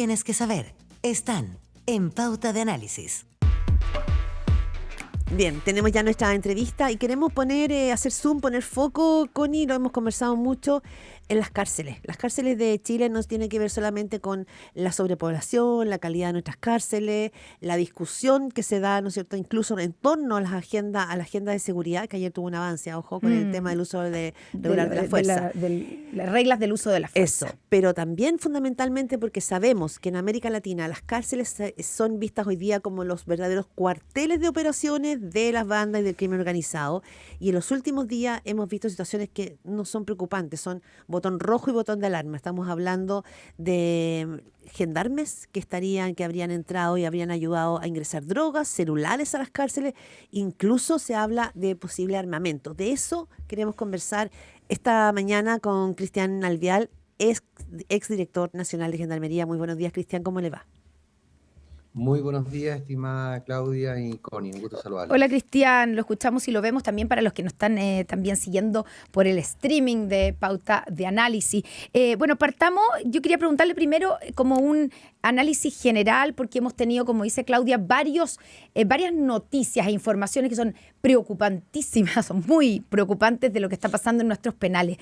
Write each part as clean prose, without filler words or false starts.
Tienes que saber, están en Pauta de Análisis. Bien, tenemos ya nuestra entrevista y queremos hacer zoom, poner foco, Connie, lo hemos conversado mucho, en las cárceles. Las cárceles de Chile no tienen que ver solamente con la sobrepoblación, la calidad de nuestras cárceles, la discusión que se da, ¿no es cierto?, incluso en torno a la agenda de seguridad, que ayer tuvo un avance, ojo, con el tema del uso regular de la fuerza. Las reglas del uso de la fuerza. Eso, pero también fundamentalmente porque sabemos que en América Latina las cárceles son vistas hoy día como los verdaderos cuarteles de operaciones de las bandas y del crimen organizado, y en los últimos días hemos visto situaciones que no son preocupantes, son botón rojo y botón de alarma. Estamos hablando de gendarmes que habrían entrado y habrían ayudado a ingresar drogas, celulares a las cárceles, incluso se habla de posible armamento. De eso queremos conversar esta mañana con Cristian Alvial, exdirector nacional de Gendarmería. Muy buenos días, Cristian, ¿cómo le va? Muy buenos días, estimada Claudia y Connie, un gusto saludarles. Hola Cristian, lo escuchamos y lo vemos también para los que nos están también siguiendo por el streaming de Pauta de Análisis. Bueno, partamos, yo quería preguntarle primero como un análisis general, porque hemos tenido, como dice Claudia, varias noticias e informaciones que son preocupantísimas, son muy preocupantes de lo que está pasando en nuestros penales.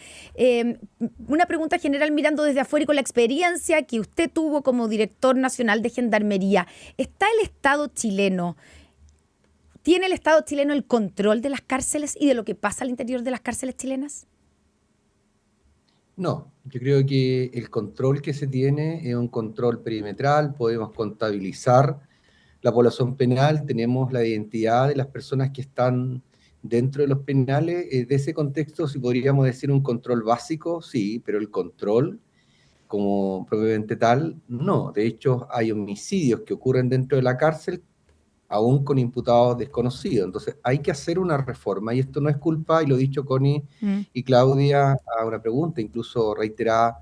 Una pregunta general mirando desde afuera y con la experiencia que usted tuvo como director nacional de Gendarmería. ¿Está el Estado chileno, tiene el Estado chileno el control de las cárceles y de lo que pasa al interior de las cárceles chilenas? No, yo creo que el control que se tiene es un control perimetral, podemos contabilizar la población penal, tenemos la identidad de las personas que están dentro de los penales, de ese contexto, si podríamos decir un control básico, sí, pero el control como propiamente tal, no. De hecho, hay homicidios que ocurren dentro de la cárcel, aún con imputados desconocidos. Entonces, hay que hacer una reforma, y esto no es culpa, y lo he dicho Connie y Claudia a una pregunta, incluso reiterada,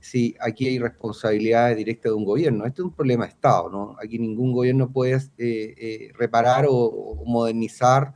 si aquí hay responsabilidad directa de un gobierno. Este es un problema de Estado, ¿no? Aquí ningún gobierno puede reparar o modernizar,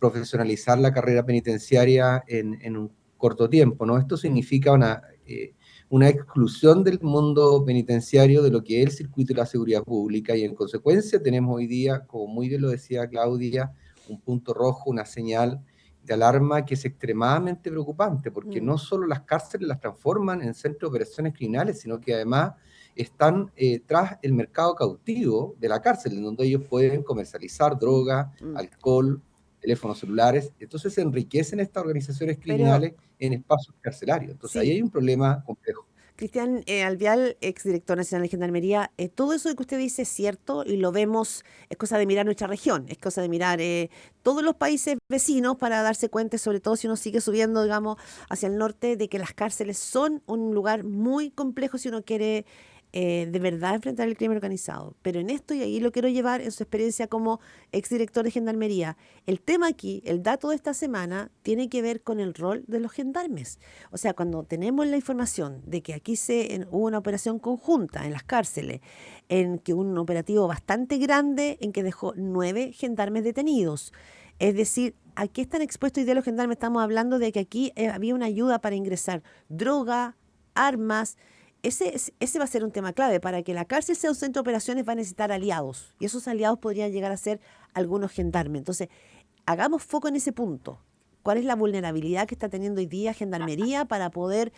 profesionalizar la carrera penitenciaria en un corto tiempo, ¿no? Esto significa una exclusión del mundo penitenciario de lo que es el circuito de la seguridad pública, y en consecuencia tenemos hoy día, como muy bien lo decía Claudia, un punto rojo, una señal de alarma que es extremadamente preocupante, porque no solo las cárceles las transforman en centros de operaciones criminales, sino que además están tras el mercado cautivo de la cárcel, en donde ellos pueden comercializar droga, alcohol, teléfonos celulares. Entonces se enriquecen estas organizaciones criminales en espacios carcelarios. Entonces ahí hay un problema complejo. Cristian Alvial, exdirector nacional de Gendarmería, todo eso que usted dice es cierto y lo vemos, es cosa de mirar nuestra región, es cosa de mirar todos los países vecinos para darse cuenta, sobre todo si uno sigue subiendo, digamos, hacia el norte, de que las cárceles son un lugar muy complejo si uno quiere de verdad enfrentar el crimen organizado. Pero en esto, y ahí lo quiero llevar en su experiencia como exdirector de Gendarmería, el tema aquí, el dato de esta semana, tiene que ver con el rol de los gendarmes. O sea, cuando tenemos la información de que aquí hubo una operación conjunta en las cárceles, en que un operativo bastante grande, en que dejó 9 gendarmes detenidos. Es decir, ¿a qué están expuestos hoy día los gendarmes? Estamos hablando de que aquí había una ayuda para ingresar droga, armas. Ese va a ser un tema clave. Para que la cárcel sea un centro de operaciones va a necesitar aliados, y esos aliados podrían llegar a ser algunos gendarmes. Entonces, hagamos foco en ese punto. ¿Cuál es la vulnerabilidad que está teniendo hoy día Gendarmería para poder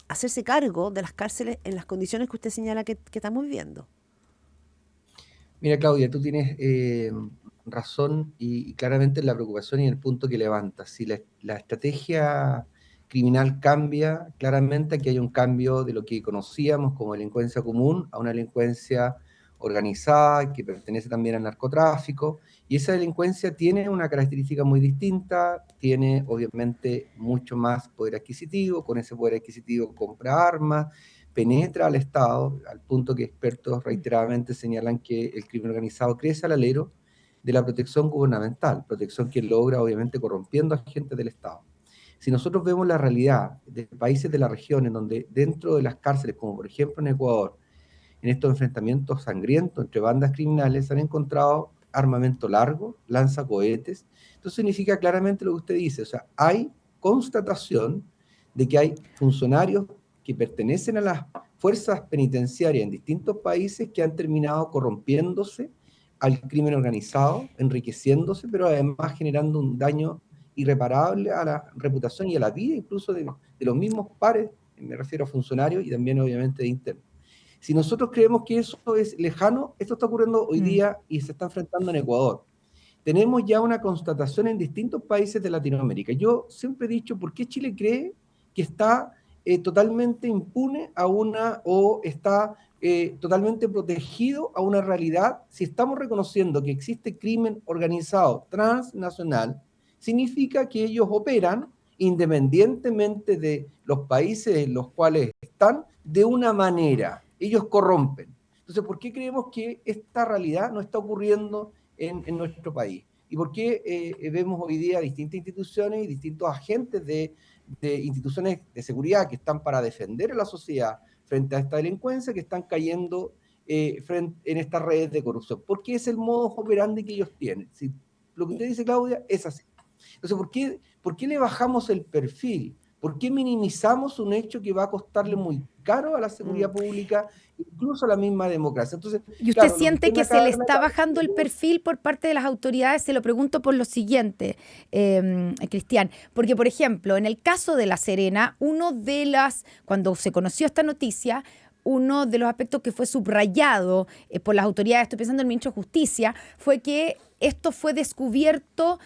hacerse cargo de las cárceles en las condiciones que usted señala que estamos viviendo? Mira, Claudia, tú tienes razón y claramente la preocupación y el punto que levantas. Si la estrategia criminal cambia, claramente aquí hay un cambio de lo que conocíamos como delincuencia común a una delincuencia organizada que pertenece también al narcotráfico, y esa delincuencia tiene una característica muy distinta, tiene obviamente mucho más poder adquisitivo, con ese poder adquisitivo compra armas, penetra al Estado, al punto que expertos reiteradamente señalan que el crimen organizado crece al alero de la protección gubernamental, protección que logra obviamente corrompiendo a agentes del Estado. Si nosotros vemos la realidad de países de la región en donde dentro de las cárceles, como por ejemplo en Ecuador, en estos enfrentamientos sangrientos entre bandas criminales se han encontrado armamento largo, lanzacohetes, entonces significa claramente lo que usted dice, o sea, hay constatación de que hay funcionarios que pertenecen a las fuerzas penitenciarias en distintos países que han terminado corrompiéndose al crimen organizado, enriqueciéndose, pero además generando un daño irreparable a la reputación y a la vida incluso de los mismos pares, me refiero a funcionarios y también obviamente de internos. Si nosotros creemos que eso es lejano, esto está ocurriendo hoy día y se está enfrentando en Ecuador. Tenemos ya una constatación en distintos países de Latinoamérica. Yo siempre he dicho, ¿por qué Chile cree que está totalmente impune a una, o está totalmente protegido a una realidad? Si estamos reconociendo que existe crimen organizado transnacional, significa que ellos operan independientemente de los países en los cuales están, de una manera. Ellos corrompen. Entonces, ¿por qué creemos que esta realidad no está ocurriendo en nuestro país? ¿Y por qué vemos hoy día distintas instituciones y distintos agentes de instituciones de seguridad que están para defender a la sociedad frente a esta delincuencia, que están cayendo en estas redes de corrupción? Porque es el modus operandi que ellos tienen. Si lo que usted dice, Claudia, es así. Entonces, ¿por qué le bajamos el perfil? ¿Por qué minimizamos un hecho que va a costarle muy caro a la seguridad pública, incluso a la misma democracia? Entonces, ¿y usted claro, siente que se le está bajando el perfil por parte de las autoridades? Se lo pregunto por lo siguiente, Cristian, porque por ejemplo, en el caso de La Serena, cuando se conoció esta noticia, uno de los aspectos que fue subrayado por las autoridades, estoy pensando en el ministro de Justicia, fue que esto fue descubierto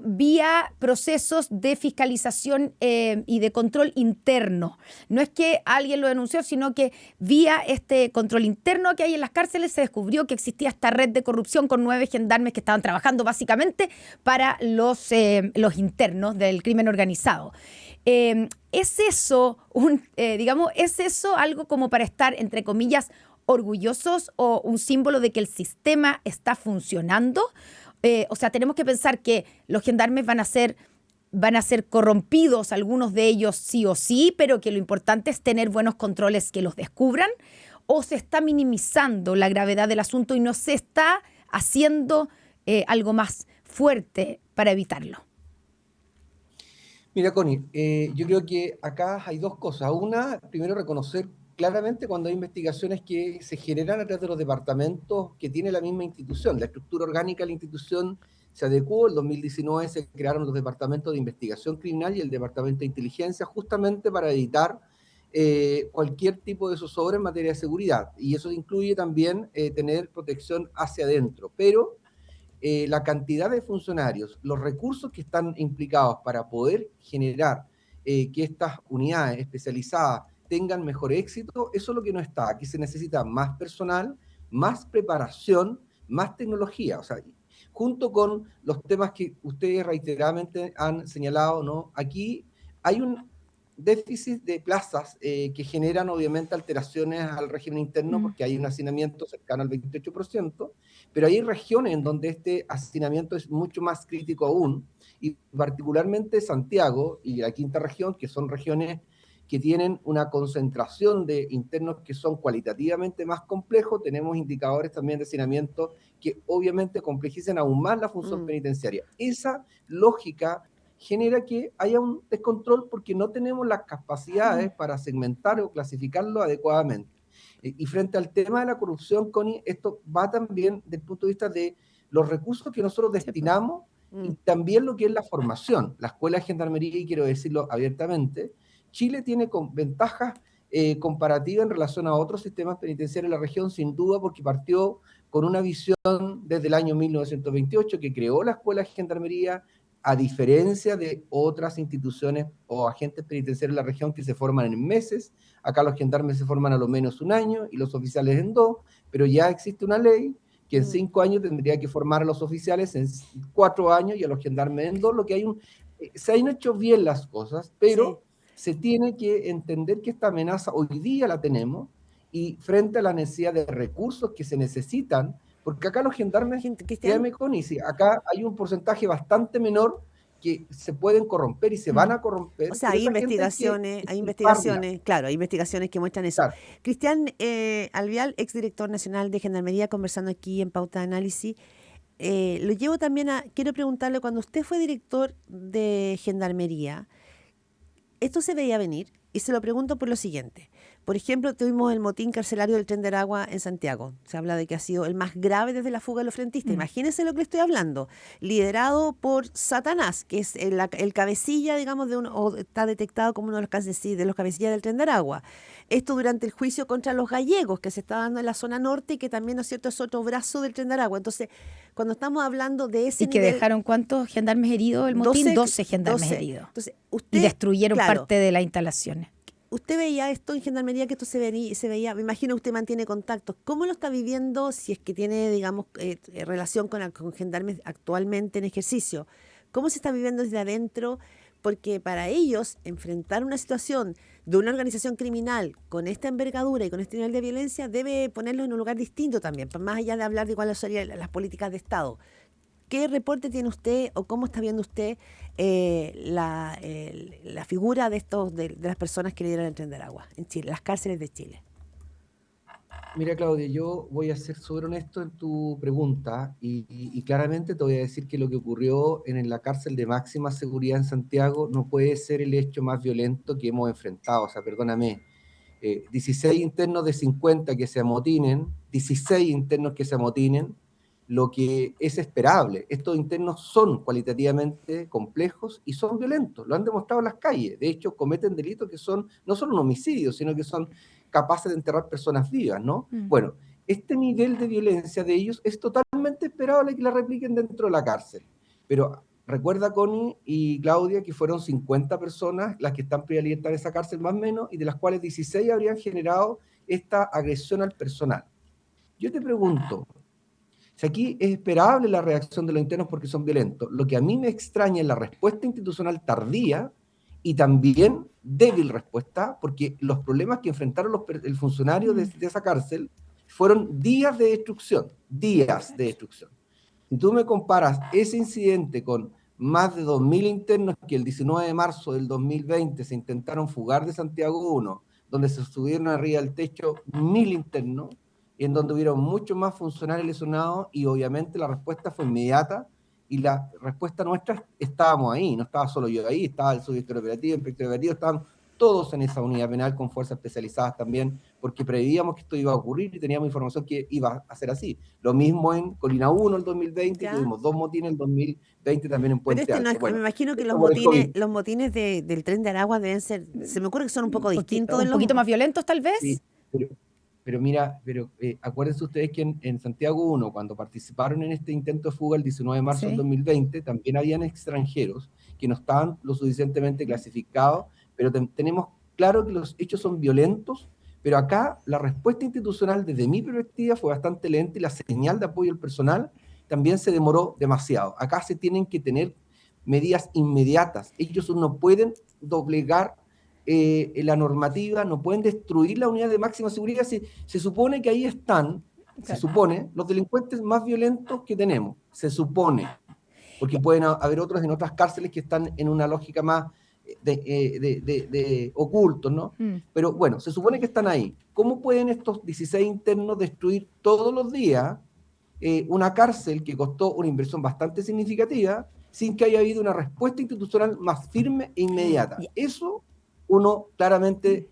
vía procesos de fiscalización y de control interno. No es que alguien lo denunció, sino que vía este control interno que hay en las cárceles se descubrió que existía esta red de corrupción con 9 gendarmes que estaban trabajando básicamente para los internos del crimen organizado. ¿Es eso ¿es eso algo como para estar, entre comillas, orgullosos o un símbolo de que el sistema está funcionando? O sea, tenemos que pensar que los gendarmes van a ser corrompidos, algunos de ellos sí o sí, pero que lo importante es tener buenos controles que los descubran, o se está minimizando la gravedad del asunto y no se está haciendo algo más fuerte para evitarlo. Mira, Connie, yo creo que acá hay dos cosas. Una, primero reconocer claramente cuando hay investigaciones que se generan a través de los departamentos que tiene la misma institución. La estructura orgánica de la institución se adecuó. En 2019 se crearon los departamentos de investigación criminal y el departamento de inteligencia justamente para evitar cualquier tipo de zozobra en materia de seguridad. Y eso incluye también tener protección hacia adentro. Pero la cantidad de funcionarios, los recursos que están implicados para poder generar que estas unidades especializadas tengan mejor éxito, eso es lo que no está. Aquí se necesita más personal, más preparación, más tecnología. O sea, junto con los temas que ustedes reiteradamente han señalado, ¿no? Aquí hay un déficit de plazas que generan obviamente alteraciones al régimen interno porque hay un hacinamiento cercano al 28%, pero hay regiones en donde este hacinamiento es mucho más crítico aún, y particularmente Santiago y la quinta región, que son regiones que tienen una concentración de internos que son cualitativamente más complejos. Tenemos indicadores también de hacinamiento que obviamente complejizan aún más la función penitenciaria. Esa lógica genera que haya un descontrol porque no tenemos las capacidades para segmentar o clasificarlo adecuadamente. Y frente al tema de la corrupción, Connie, esto va también desde el punto de vista de los recursos que nosotros destinamos y también lo que es la formación. La Escuela de Gendarmería, y quiero decirlo abiertamente, Chile tiene ventajas comparativas en relación a otros sistemas penitenciarios de la región, sin duda, porque partió con una visión desde el año 1928 que creó la Escuela de Gendarmería, a diferencia de otras instituciones o agentes penitenciarios de la región que se forman en meses. Acá los gendarmes se forman a lo menos 1 año y los oficiales en 2, pero ya existe una ley que en 5 años tendría que formar a los oficiales en 4 años y a los gendarmes en 2, lo que se han hecho bien las cosas, pero se tiene que entender que esta amenaza hoy día la tenemos, y frente a la necesidad de recursos que se necesitan, porque acá los gendarmes, créame, Connie, acá hay un porcentaje bastante menor que se pueden corromper y se van a corromper. O sea, hay investigaciones, claro, hay investigaciones que muestran eso. Claro. Cristian Alvial, exdirector nacional de Gendarmería, conversando aquí en Pauta de Análisis. Lo llevo también quiero preguntarle, cuando usted fue director de Gendarmería, ¿esto se veía venir? Y se lo pregunto por lo siguiente. Por ejemplo, tuvimos el motín carcelario del Tren de Aragua en Santiago. Se habla de que ha sido el más grave desde la fuga de los frentistas. Imagínense lo que le estoy hablando. Liderado por Satanás, que es el cabecilla, digamos, o está detectado como uno de los cabecillas del Tren de Aragua. Esto durante el juicio contra los gallegos, que se está dando en la zona norte y que también, ¿no es cierto?, es otro brazo del Tren de Aragua. Entonces, cuando estamos hablando de ese ¿Y que nivel, dejaron cuántos gendarmes heridos el motín? 12 gendarmes heridos. Entonces, Y destruyeron claro, parte de las instalaciones. Usted veía esto en Gendarmería, que esto se veía, me imagino que usted mantiene contactos. ¿Cómo lo está viviendo, si es que tiene, digamos, relación con gendarmes actualmente en ejercicio? ¿Cómo se está viviendo desde adentro? Porque para ellos, enfrentar una situación de una organización criminal con esta envergadura y con este nivel de violencia debe ponerlos en un lugar distinto también, más allá de hablar de cuáles serían las políticas de Estado. ¿Qué reporte tiene usted o cómo está viendo usted la figura de las personas que lideran el Tren de Aragua en Chile, las cárceles de Chile? Mira, Claudia, yo voy a ser súper honesto en tu pregunta y claramente te voy a decir que lo que ocurrió en la cárcel de máxima seguridad en Santiago no puede ser el hecho más violento que hemos enfrentado. O sea, perdóname, 16 internos de 50 que se amotinen, 16 internos que se amotinen, lo que es esperable. Estos internos son cualitativamente complejos y son violentos, lo han demostrado en las calles. De hecho, cometen delitos que son no solo un homicidio, sino que son capaces de enterrar personas vivas, ¿no? Bueno, este nivel de violencia de ellos es totalmente esperable que la repliquen dentro de la cárcel. Pero recuerda, Connie y Claudia, que fueron 50 personas las que están privadas de libertad en esa cárcel, más o menos, y de las cuales 16 habrían generado esta agresión al personal. Yo te pregunto, si aquí es esperable la reacción de los internos porque son violentos, lo que a mí me extraña es la respuesta institucional tardía y también débil respuesta, porque los problemas que enfrentaron el funcionario de esa cárcel fueron días de destrucción, días de destrucción. Si tú me comparas ese incidente con más de 2.000 internos que el 19 de marzo del 2020 se intentaron fugar de Santiago 1, donde se subieron arriba del techo 1.000 internos, y en donde hubieron muchos más funcionarios lesionados, y obviamente la respuesta fue inmediata, y la respuesta nuestra, estábamos ahí, no estaba solo yo ahí, estaba el subdirector operativo, el inspector operativo, estaban todos en esa unidad penal con fuerzas especializadas también, porque preveíamos que esto iba a ocurrir y teníamos información que iba a ser así. Lo mismo en Colina 1 el 2020, tuvimos 2 motines el 2020 también en Puente Pero Alto. Me imagino que los motines del Tren de Aragua deben ser, se me ocurre que son un poco distintos. ¿Un poquito más violentos tal vez? Sí, pero mira, acuérdense ustedes que en Santiago 1, cuando participaron en este intento de fuga el 19 de marzo del 2020, también habían extranjeros que no estaban lo suficientemente clasificados, pero tenemos claro que los hechos son violentos, pero acá la respuesta institucional desde mi perspectiva fue bastante lenta y la señal de apoyo al personal también se demoró demasiado. Acá se tienen que tener medidas inmediatas. Ellos no pueden doblegar la normativa, no pueden destruir la unidad de máxima seguridad. Se supone que ahí están, se supone, los delincuentes más violentos que tenemos, se supone, porque pueden haber otros en otras cárceles que están en una lógica más de ocultos, ¿no? Pero bueno, se supone que están ahí. ¿Cómo pueden estos 16 internos destruir todos los días una cárcel que costó una inversión bastante significativa sin que haya habido una respuesta institucional más firme e inmediata? Eso uno claramente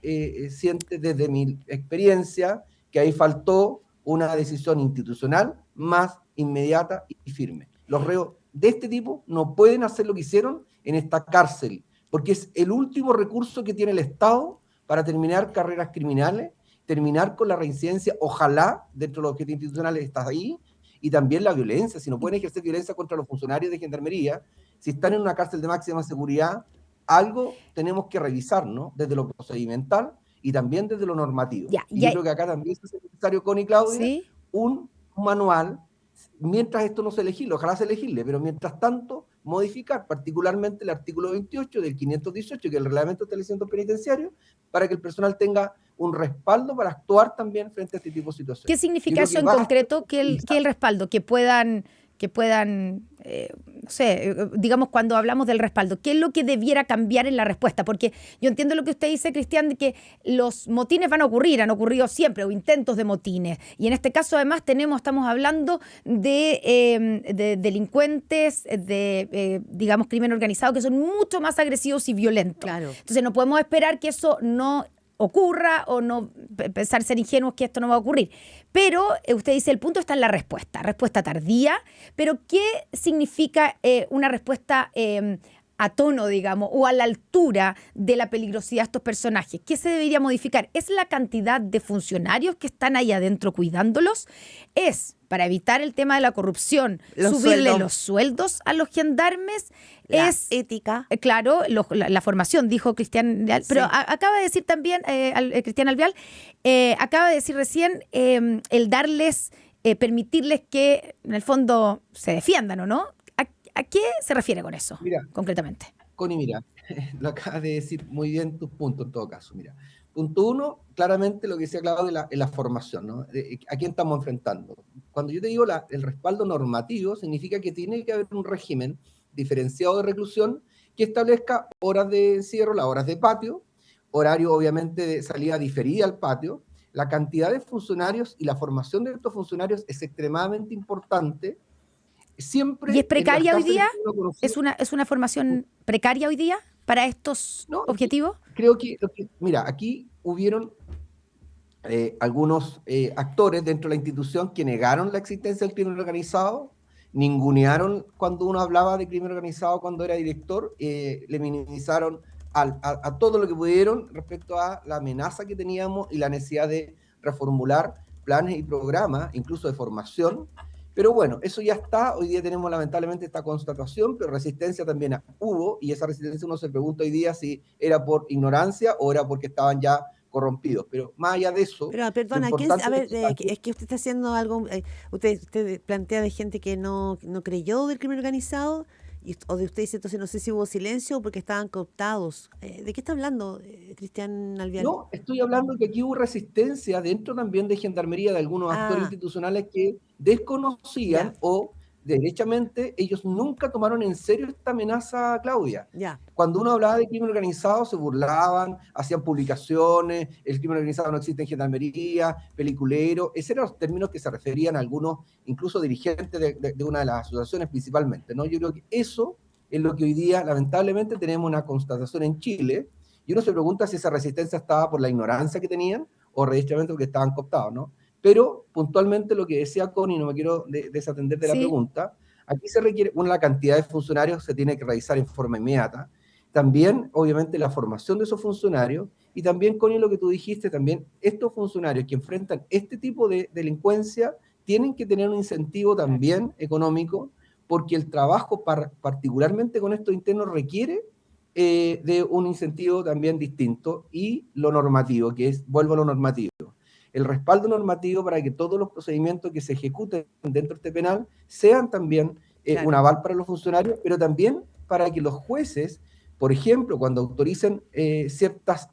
siente desde mi experiencia que ahí faltó una decisión institucional más inmediata y firme. Los reos de este tipo no pueden hacer lo que hicieron en esta cárcel, porque es el último recurso que tiene el Estado para terminar carreras criminales, terminar con la reincidencia, ojalá dentro de los objetivos institucionales está ahí, y también la violencia. Si no pueden ejercer violencia contra los funcionarios de Gendarmería, si están en una cárcel de máxima seguridad, algo tenemos que revisar, ¿no? Desde lo procedimental y también desde lo normativo. Yo creo que acá también es necesario, Connie y Claudia, ¿sí?, un manual, mientras esto no se legisle, ojalá se legisle, pero mientras tanto modificar particularmente el artículo 28 del 518, que es el reglamento de establecimientos penitenciarios, para que el personal tenga un respaldo para actuar también frente a este tipo de situaciones. ¿Qué significa eso en concreto? ¿Qué el respaldo? Que puedan no sé, digamos, cuando hablamos del respaldo, ¿qué es lo que debiera cambiar en la respuesta? Porque yo entiendo lo que usted dice, Cristian, de que los motines van a ocurrir, han ocurrido siempre, o intentos de motines. Y en este caso, además, estamos hablando de delincuentes, digamos, crimen organizado, que son mucho más agresivos y violentos. Claro. Entonces, no podemos esperar que eso no ocurra o no pensar ser ingenuos que esto no va a ocurrir. Pero usted dice, el punto está en la respuesta tardía, pero ¿qué significa una respuesta a tono, digamos, o a la altura de la peligrosidad de estos personajes? ¿Qué se debería modificar? ¿Es la cantidad de funcionarios que están ahí adentro cuidándolos? ¿Es para evitar el tema de la corrupción, subirle los sueldos a los gendarmes? Es ética. Claro, la formación, dijo Cristian Albial. Pero acaba de decir también, Cristian Albial, acaba de decir recién el darles, permitirles que en el fondo se defiendan, ¿o no? ¿A qué se refiere con eso, concretamente? Connie, mira, lo acabas de decir muy bien tus puntos en todo caso. Mira, punto uno, claramente lo que se ha hablado de la formación, ¿no? ¿A quién estamos enfrentando? Cuando yo te digo el respaldo normativo, significa que tiene que haber un régimen diferenciado de reclusión que establezca horas de encierro, las horas de patio, horario obviamente de salida diferida al patio. La cantidad de funcionarios y la formación de estos funcionarios es extremadamente importante. Siempre ¿Y es precaria hoy día? Conocido, ¿Es una formación precaria hoy día para estos objetivos? Creo que, mira, aquí hubieron algunos actores dentro de la institución que negaron la existencia del crimen organizado, ningunearon cuando uno hablaba de crimen organizado cuando era director, le minimizaron a todo lo que pudieron respecto a la amenaza que teníamos y la necesidad de reformular planes y programas, incluso de formación. Pero bueno, eso ya está. Hoy día tenemos lamentablemente esta constatación, pero resistencia también hubo, y esa resistencia uno se pregunta hoy día si era por ignorancia o era porque estaban ya corrompidos. Pero más allá de eso... Pero perdona, es que usted está haciendo algo, usted plantea de gente que no creyó del crimen organizado, o de usted dice, entonces no sé si hubo silencio o porque estaban cooptados. ¿De qué está hablando, Cristian Albial? No, estoy hablando que aquí hubo resistencia dentro también de Gendarmería de algunos actores institucionales que desconocían o derechamente ellos nunca tomaron en serio esta amenaza, Claudia. Cuando uno hablaba de crimen organizado se burlaban, hacían publicaciones, el crimen organizado no existe en Gendarmería, peliculero, esos eran los términos que se referían a algunos, incluso dirigentes de una de las asociaciones principalmente, ¿no? Yo creo que eso es lo que hoy día lamentablemente tenemos una constatación en Chile, y uno se pregunta si esa resistencia estaba por la ignorancia que tenían o derechamente porque estaban cooptados, ¿no? Pero puntualmente lo que decía Connie, no me quiero desatender de la pregunta, aquí se requiere, la cantidad de funcionarios se tiene que realizar en forma inmediata, también obviamente la formación de esos funcionarios, y también Connie lo que tú dijiste, también estos funcionarios que enfrentan este tipo de delincuencia tienen que tener un incentivo también económico, porque el trabajo particularmente con estos internos requiere de un incentivo también distinto, y lo normativo, que es, vuelvo a lo normativo, el respaldo normativo para que todos los procedimientos que se ejecuten dentro de este penal sean también un aval para los funcionarios, pero también para que los jueces, por ejemplo, cuando autoricen ciertas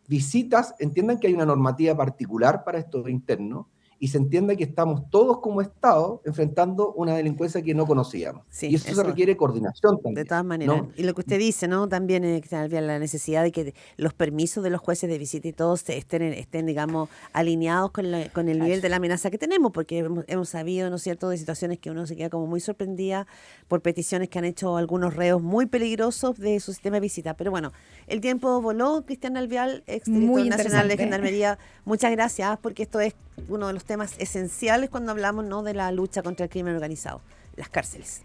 visitas, entiendan que hay una normativa particular para estos internos, y se entienda que estamos todos como Estado enfrentando una delincuencia que no conocíamos. Y eso se requiere coordinación también. De todas maneras. ¿No? Y lo que usted dice, ¿no? También la necesidad de que los permisos de los jueces de visita y todos estén digamos, alineados con el nivel de la amenaza que tenemos, porque hemos sabido, ¿no es cierto?, de situaciones que uno se queda como muy sorprendida por peticiones que han hecho algunos reos muy peligrosos de su sistema de visita. Pero bueno, el tiempo voló. Cristian Albial, exdirector nacional de Gendarmería, muchas gracias, porque esto es uno de los temas esenciales cuando hablamos, ¿no?, de la lucha contra el crimen organizado, las cárceles.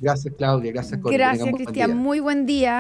Gracias, Claudia. Gracias, Connie. Gracias, Cristian. Muy buen día.